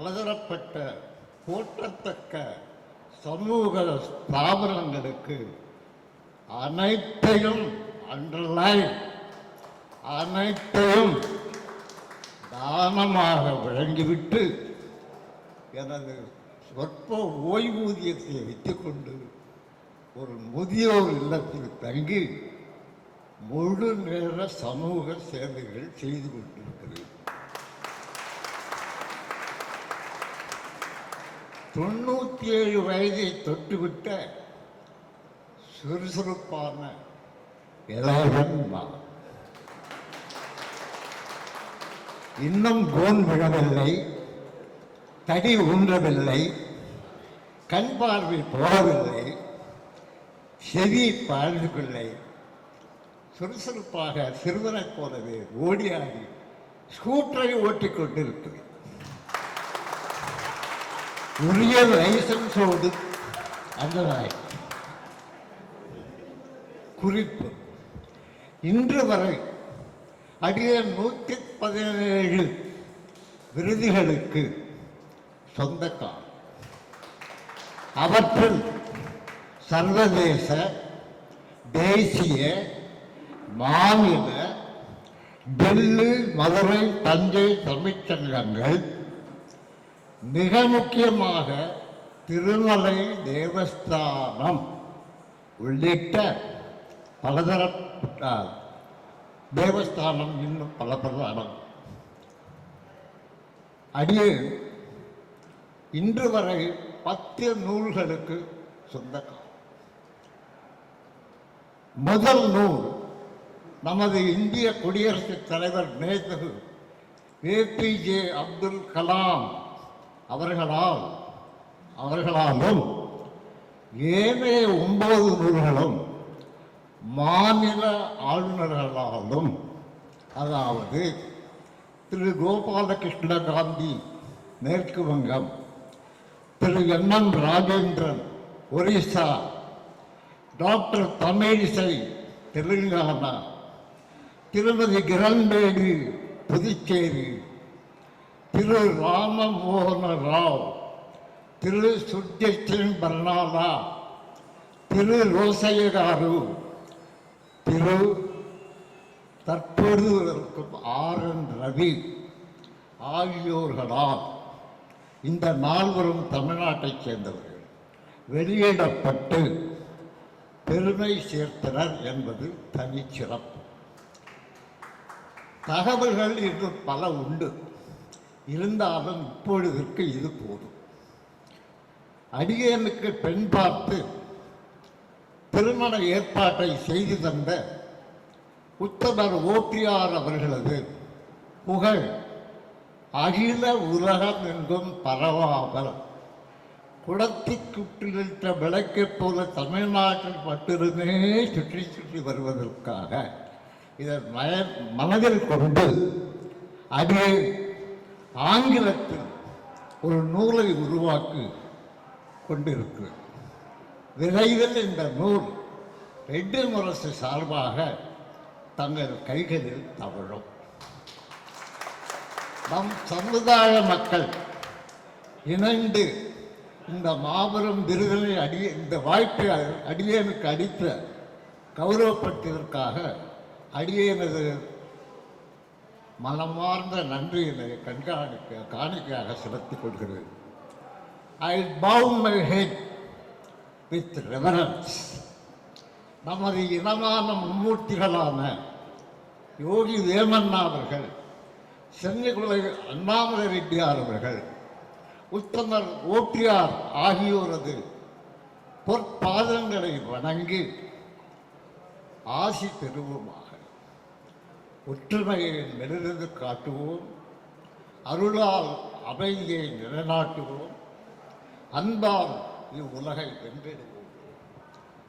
பலதரப்பட்ட போற்றத்தக்க சமூக ஸ்தாபனங்களுக்கு அனைத்தையும் அண்டர்லைன் அனைத்தையும் தானமாக வழங்கிவிட்டு எனது சொற்ப ஓய்வூதியத்தை வைத்துக்கொண்டு ஒரு முதியோர் இல்லத்தில் தங்கி முழு நேர சமூக சேவைகள் செய்து கொண்டிருக்கிறேன். 97 வயதை தொட்டுவிட்ட சுறுசுறுப்பான இளையவன் நான். இன்னும் கோன் விழவில்லை, தடி ஊன்றவில்லை, கண் பார்வை போகவில்லை, செவி பாழ்ந்துகொள்ளை. சுறுசுறுப்பாக சிறுவனைப் போலவே ஓடியாடி ஸ்கூட்டரை ஓட்டிக் கொண்டிருக்கிறேன். உரிய லைசன்ஸோடு அந்த குறிப்பு இன்று வரை அடிய 117 விருதுகளுக்கு சொந்தக்காரர். அவற்றில் சர்வதேச, தேசிய, மாநில, டெல்லி, மதுரை, தஞ்சை தமிழ்ச்சங்கங்கள், மிக முக்கியமாக திருமலை தேவஸ்தானம் உள்ளிட்ட பலதரப்பட்ட தேவஸ்தானம் இன்னும் பல அடங்கும். அடியே இன்று வரை 10 நூல்களுக்கு சொந்தக்காரர். முதல் நூல் நமது இந்திய குடியரசுத் தலைவர் நேரு ஏபிஜே அப்துல் கலாம் அவர்களாலும் ஏனைய 9 நூல்களும் மாநில ஆளுநர்களாலும், அதாவது திரு கோபாலகிருஷ்ண காந்தி மேற்கு வங்கம், திரு NM ராஜேந்திரன் ஒரிசா, டாக்டர் தமிழிசை தெலுங்கானா, திருமதி கிரண்பேடி புதுச்சேரி, திரு ராமமோகன ராவ், திரு சுர்ஜித் பர்னாலா, திரு ரோசைய காரு, திரு தற்போது இருக்கும் RN ரவி ஆகியோர்களால் இந்த நால்வரும் தமிழ்நாட்டைச் சேர்ந்தவர்கள் வெளியிடப்பட்டு பெருமை சேர்த்தனர் என்பது தனிச்சிறப்பு. தகவல்கள் இன்னும் பல உண்டு, இருந்தாலும் இப்பொழுதற்கு இது போதும். அடியேனுக்கு பெண் பார்த்து திருமண ஏற்பாட்டை செய்து தந்த உத்தமர் ஓபிஆர் அவர்களது புகழ் அகில உலகம் எங்கும் பரவாமல் குடத்திற்குற்றிலிட்ட விளக்கைப் போல தமிழ்நாட்டில் மட்டுமே சுற்றி சுற்றி வருவதற்காக இதை மனதில் கொண்டு அதே ஆங்கிலத்தில் ஒரு நூலை உருவாக்கி கொண்டிருக்கிறது. விரைவில் இந்த நூல் ரெட்டி முரசு சார்பாக தங்கள் கைகளில் தவழும். நம் சமுதாய மக்கள் இணைந்து இந்த மாபெரும் விருதினை இந்த வாய்ப்பை அடியேனுக்கு அளித்த கௌரவப்படுத்தியதற்காக அடியேனது மனமார்ந்த நன்றியினை காணிக்கையாக செலுத்திக் கொள்கிறேன். I bow my head with reverence. நமது இனமான மும்மூர்த்திகளான யோகி வேமண்ணா அவர்கள், சென்னிகுலை அண்ணாமலை ரெட்டியார் அவர்கள், உத்தமர் ஓபிஆர் ஆகியோரது பொற்பாதங்களை வணங்கி ஆசி பெறுவோமாக. ஒற்றுமையை மெலிந்து காட்டுவோம், அருளால் அமைதியை நிலைநாட்டுவோம், அன்பால் இவ்வுலகை வென்றெடுவோம்.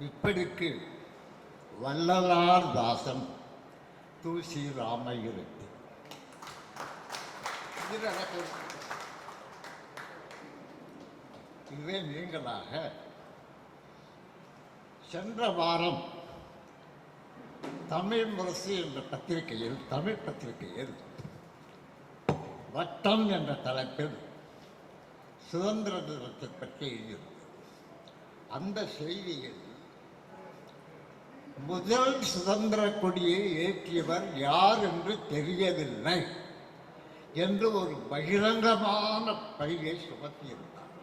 இப்படிக்கு வள்ளலார் தாசன் தூசி ராமையிரட்டி. இதுவே நீங்களாக சென்ற வாரம் தமிழ் முரசு என்ற தமிழ் பத்திரிகையில் வட்டம் என்ற தலைப்பில் சுதந்திர தினத்தை பற்றி எழுதியிருந்தது. அந்த செய்தியில் முதல் சுதந்திர கொடியை ஏற்றியவர் யார் என்று தெரியவில்லை என்று ஒரு பகிரங்கமான பையை சுமத்தியிருந்தார்.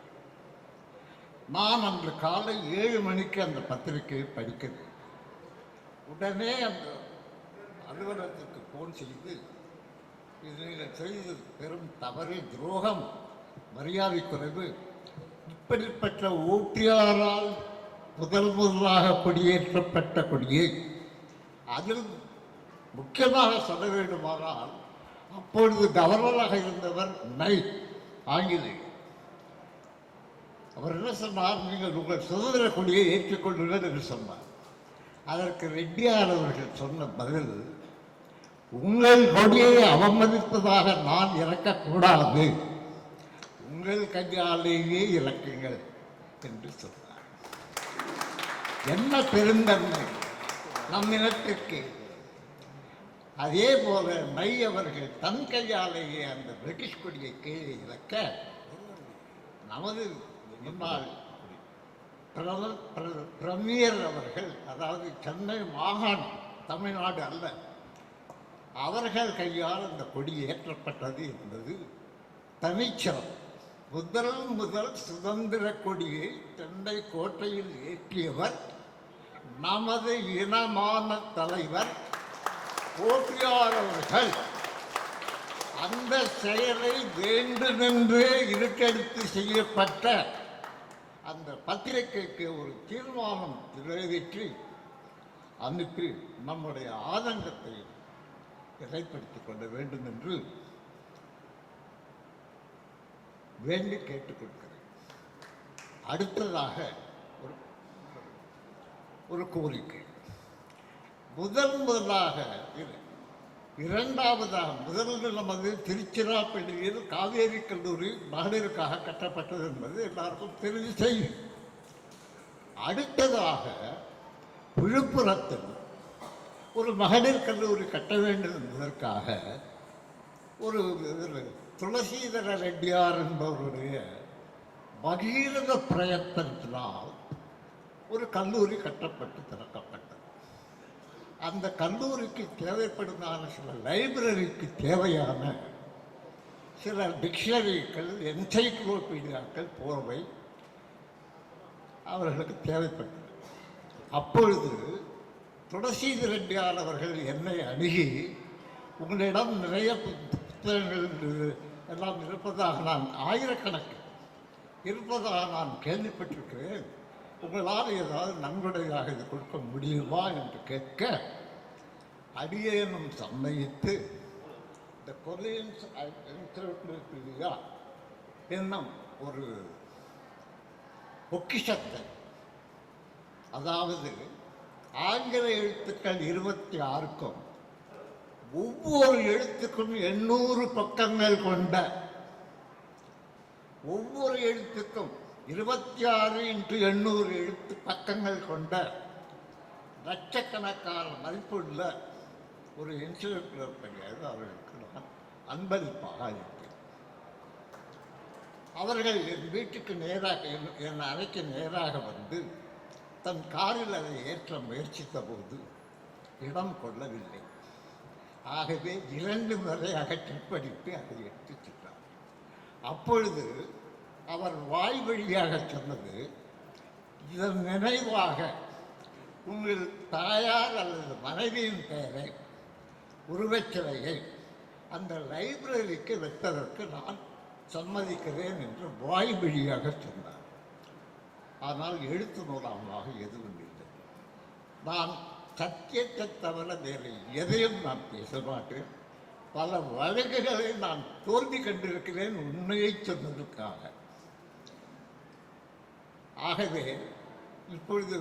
நான் அன்று காலை 7 மணிக்கு அந்த பத்திரிகையை படிக்கிறேன். உடனே அந்த அலுவலகத்திற்கு போன் செய்து, இது நீங்கள் செய்தது பெரும் தவறு, துரோகம், மரியாதை குறைவு, இப்படிப்பட்ட ஊட்டியாரால் முதலாக கொடியேற்றப்பட்ட கொடியை அதில் முக்கியமாக சொல்ல வேண்டுமானால் அப்பொழுது கவர்னராக இருந்தவர் ஆங்கிலேயர். அவர் என்ன சொன்னார், நீங்கள் உங்கள் சுதந்திர கொடியை ஏற்றுக்கொள்ளுங்கள் என்று சொன்னார். அதற்கு ரெட்டியார் அவர்கள் சொன்ன பதில், உங்கள் கொடியை அவமதிப்பதாக நான் இறக்கக்கூடாது, உங்கள் கையாலேயே இறக்குங்கள் என்று சொன்னார். என்ன பெருந்தன்மை நம் இனத்திற்கு! அதே போல அவர்கள் தன் கையாலேயே அந்த பிரிட்டிஷ் கொடியை கீழே இறக்க நமது முன்னாள் பிரமியர் அவர்கள், அதாவது சென்னை மாகாணம், தமிழ்நாடு அல்ல, அவர்கள் கையால் அந்த கொடி ஏற்றப்பட்டது என்பது தனிச்சிறப்பு. முதல் சுதந்திர கொடியை சென்னை கோட்டையில் ஏற்றியவர் நமது இனமான தலைவர் ஓபிஆர் அவர்கள். அந்த செயலை வேண்டுமென்றே இருக்கெடுத்து செய்யப்பட்ட அந்த பத்திரிகைக்கு ஒரு தீர்மானம் நிறைவேற்றி அனுப்பி நம்முடைய ஆதங்கத்தை இறைப்படுத்திக் கொள்ள வேண்டும் என்று வேண்டி கேட்டுக்கொள்கிறேன். அடுத்ததாக ஒரு கோரிக்கை. முதலாக இரண்டாவதாக முதல் நமது திருச்சிராப்பள்ளியில் காவேரி கல்லூரி மகளிருக்காக கட்டப்பட்டது என்பது எல்லாருக்கும் தெரிந்து செய்யும். அடுத்ததாக விழுப்புரத்தில் ஒரு மகளிர் கல்லூரி கட்ட வேண்டும் என்பதற்காக ஒரு துளசீதர ரெட்டியார் என்பவருடைய பகீரத பிரயத்தனத்தினால் ஒரு கல்லூரி கட்டப்பட்டு திறக்கப்பட்டது. அந்த கல்லூரிக்கு தேவைப்படுமான சில லைப்ரரிக்கு தேவையான சில டிக்ஷனரிகள், என்சைக்ளோபீடியாக்கள் போன்றவை அவர்களுக்கு தேவைப்பட்டது. அப்பொழுது துளசீதர ரெட்டியார் அவர்கள் என்னை அணுகி, உங்களிடம் நிறைய புத்தகங்கள் எல்லாம் இருப்பதாக நான், ஆயிரக்கணக்கு இருப்பதாக நான் கேள்விப்பட்டிருக்கிறேன், உங்களால் ஏதாவது நன்கொடையாக இது கொடுக்க முடியுமா என்று கேட்க, அடியேனும் சம்மதித்து இந்த கொலியன்ஸ் என்சைக்ளோபீடியா என்னும் ஒரு பொக்கிஷத்தை, அதாவது ஆங்கில எழுத்துக்கள் 26க்கும் ஒவ்வொரு எழுத்துக்கும் 800 பக்கங்கள் கொண்ட, ஒவ்வொரு எழுத்துக்கும் 26 × 800 எழுத்து பக்கங்கள் கொண்ட லட்சக்கணக்கான மதிப்புள்ள ஒரு என்சைக்ளோபீடியா அவர்களுக்கு நான் அன்பளிப்பாக அளித்தேன். அவர்கள் என் வீட்டுக்கு நேராக, என் அறைக்கு நேராக வந்து தன் காரில் அதை ஏற்ற முயற்சித்த போது இடம் கொள்ளவில்லை. ஆகவே 2 முறை அகற்றிப்படித்து அதை எடுத்துச் சென்றார். அப்பொழுது அவர் வாய் வழியாக சொன்னது, இதன் நினைவாக உங்கள் தாயார் அல்லது மனைவியின் பெயரை, உருவச்சிலையை அந்த லைப்ரரிக்கு வைப்பதற்கு நான் சம்மதிக்கிறேன் என்று வாய் வழியாக சொன்னார். ஆனால் எழுத்து மூலமாக எதுவும் இல்லை. நான் சத்தியத்தை தவிர வேறு எதையும் நான் பேச மாட்டேன். பல வழக்குகளை நான் தோல்வி கண்டிருக்கிறேன் உண்மையை சொன்னதற்காக. ஆகவே இப்பொழுது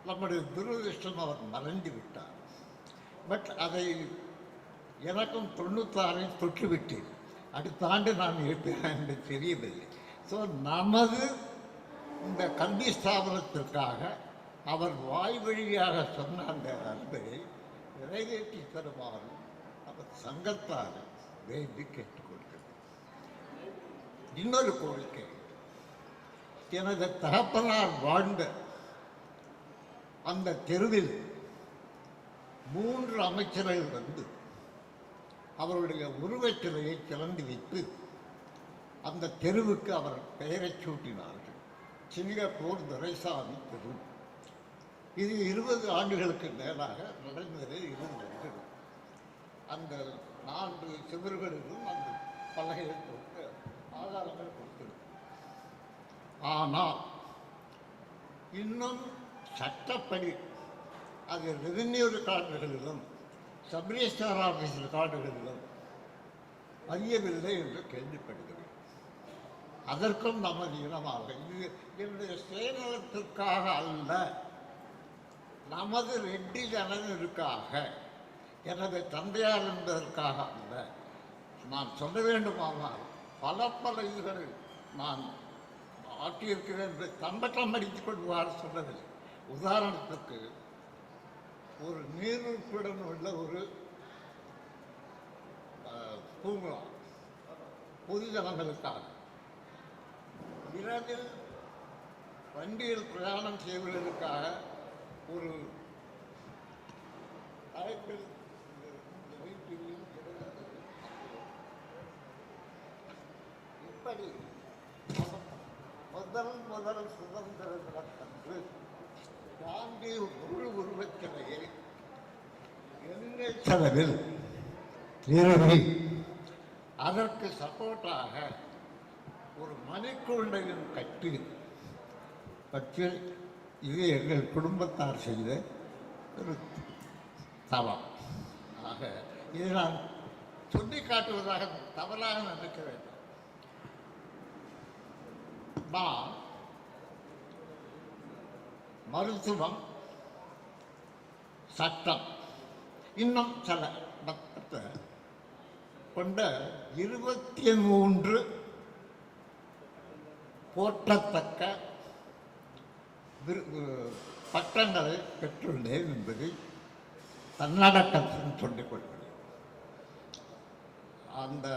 நம்முடைய துரதிருஷ்டம், அவர் மறைந்து விட்டார். பட் அதை எனக்கும் 96 தொற்றுவிட்டேன். அடுத்த ஆண்டு நான் இருப்பேன் என்று தெரியவில்லை. ஸோ நமது இந்த கல்வி ஸ்தாபனத்திற்காக அவர் வாய் வழியாக சொன்ன அந்த அன்பை நிறைவேற்றி தருமாறு அவர் சங்கத்தால் வேண்டி கேட்டுக்கொள்கிறேன். இன்னொரு கோரிக்கை, எனது தகப்பனார் வாழ்ந்த அந்த தெருவில் 3 அமைச்சர்கள் வந்து அவருடைய உருவச்சிலையை திறந்து வைத்து அந்த தெருவுக்கு அவர் பெயரை சூட்டினார்கள். சிங்கப்பூர் துரைசாமி தெரு. இது 20 ஆண்டுகளுக்கு மேலாக நடந்தது இருந்தது. அந்த 4 சுவர்களிலும் அந்த பலகையை கொடுத்து ஆதாரங்கள் கொடுத்தது. ஆனால் இன்னும் சட்டப்படி அது ரெவென்யூ ரெக்கார்டுகளிலும் சப்ரிஜிஸ்ட்ரார் ஆஃபீஸ் ரெக்கார்டுகளிலும் அறியவில்லை என்று கேள்விப்படுகிறேன். அதற்கும் நமது இனமாக இது என்னுடைய சுயநலத்திற்காக அல்ல, நமது ரெட்டி ஜனங்களுக்காக, எனது தந்தையார் என்பதற்காக அல்ல. நான் சொல்ல வேண்டுமானால் பல இதுகள் நான் ஆற்றியிருக்கிறேன் என்று தம்பட்டம் அடித்துக் கொள்வார் சொல்லவில்லை. உதாரணத்துக்கு ஒரு நீருப்புடன் உள்ள ஒரு பூங்கா பொதுஜனங்களுக்காக இரவில் வண்டியில் பிரயாணம் செய்வதற்காக ஒரு அழைப்பில் இப்படி முதல் சுதந்திர தினத்தன்று காந்தி ஒரு உருவச்சிலையை எங்கள் செலவில் நிறுவி அதற்கு சப்போர்ட்டாக ஒரு மணிக்கூண்டையும் கட்டி பற்றி இது எங்கள் குடும்பத்தார் செய்த ஒரு தவம். ஆக இதை நான் சொல்லி காட்டுவதாக தவறாக நினைக்க வேண்டும். நான் மருத்துவம், சட்டம், இன்னும் சில கொண்ட 23 போற்றத்தக்க பட்டங்களை பெற்றுள்ளேன் என்பதை தன்னடக்கத்தில் சொல்லிக் கொள்கிறேன். அந்த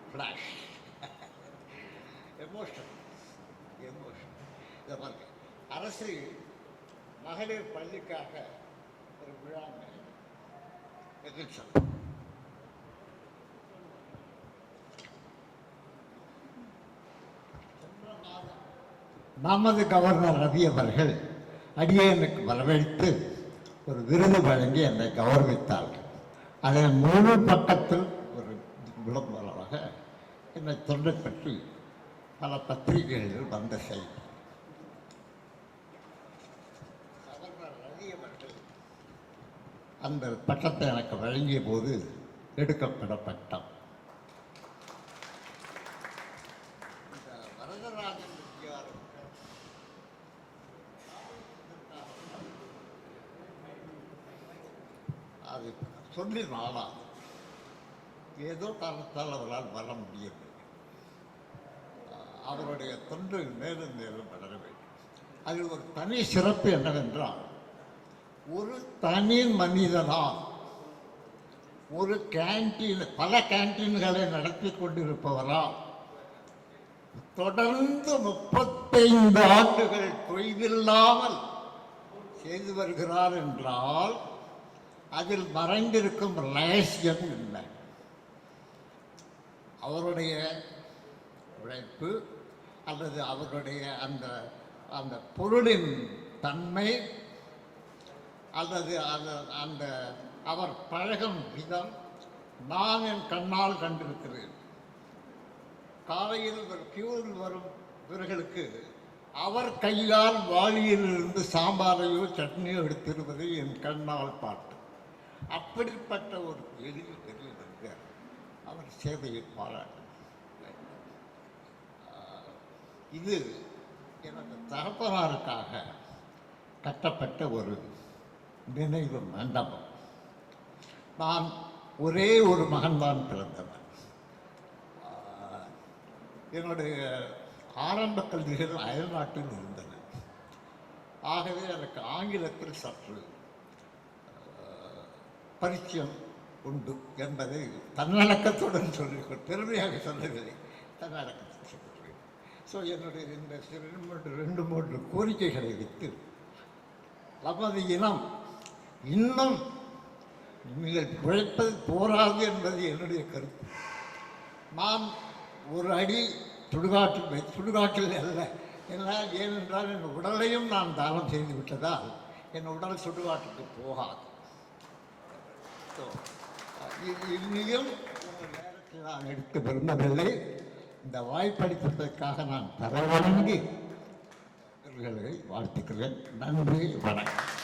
ஃப்ளாஷ் எமோஷன் இதை பாருங்க. அரசு மகளிர் பள்ளிக்காக ஒரு விழா எதிர்த்து நமது கவர்னர் ரவி அவர்கள் அடியனுக்கு வரவழைத்து ஒரு விருது வழங்கி என்னை கௌரவித்தார்கள். அதன் முழு பக்கத்தில் ஒரு விளம்பரமாக என்னை தொண்டை பற்றி பல பத்திரிகைகளில் வந்த செய்தி. கவர்னர் ரவி அவர்கள் அந்த பட்டத்தை எனக்கு வழங்கிய போது எடுக்கப்பட பட்டம். இந்த வரதராஜன் அது சொல்லி நாளாக ஏதோ காரணத்தால் அவரால் வர முடியவில்லை. அவருடைய தொண்டு மேலும் மேலும் வளர வேண்டும். அதில் ஒரு தனி சிறப்பு என்னவென்றால், ஒரு தனி மனிதனால் ஒரு கேன்டீன், பல கேன்டீன்களை நடத்தி கொண்டிருப்பவரால் தொடர்ந்து 35 ஆண்டுகள் தொய்வில்லாமல் செய்து வருகிறார் என்றால் அதில் மறைந்திருக்கும் ரகசியம் இல்லை. அவருடைய உழைப்பு அல்லது அவருடைய அந்த அந்த பொருளின் தன்மை அல்லது அந்த அவர் பழகும் விதம் நான் என் கண்ணால் கண்டிருக்கிறேன். காலையில் கியூவில் வரும் இவர்களுக்கு அவர் கையால் வாளியிலிருந்து சாம்பாரையோ சட்னியோ எடுத்திருப்பதை என் கண்ணால் பார்த்தேன். அப்படிப்பட்ட ஒரு பெரிய மனிதர். அவர் சேவையை பாராட்ட. இது எனது தகப்பனாருக்காக கட்டப்பட்ட ஒரு நினைவு மண்டபம். நான் ஒரே ஒரு மகன்தான் பிறந்தவன். என்னுடைய ஆரம்ப கல்விகள் அயல்நாட்டில் இருந்தன. ஆகவே எனக்கு ஆங்கிலத்தில் சற்று பரிச்சயம் உண்டு என்பதை தன்னடக்கத்துடன் சொல்லிக்கொள் பெருமையாக சொல்லவில்லை, தன்னடக்கத்துடன் சொல்லிக்கொள்கிறேன். ஸோ என்னுடைய இந்த ரெண்டு மூன்று கோரிக்கைகளை வைத்து நமது இனம் இன்னும் நீங்கள் உழைப்பது போராது என்பது என்னுடைய கருத்து. நான் ஒரு அடி சுடுகாட்டில் அல்ல, என்னால் ஏனென்றால் என் உடலையும் நான் தானம் செய்து விட்டதால் என் உடல் சுடுகாட்டுக்கு போகாது. இன்னையும் உங்கள் நேரத்தில் நான் எடுக்க விரும்பவில்லை. இந்த வாய்ப்பளித்ததற்காக நான் தர வணங்கி வாழ்த்துக்கிறேன். நன்றி, வணக்கம்.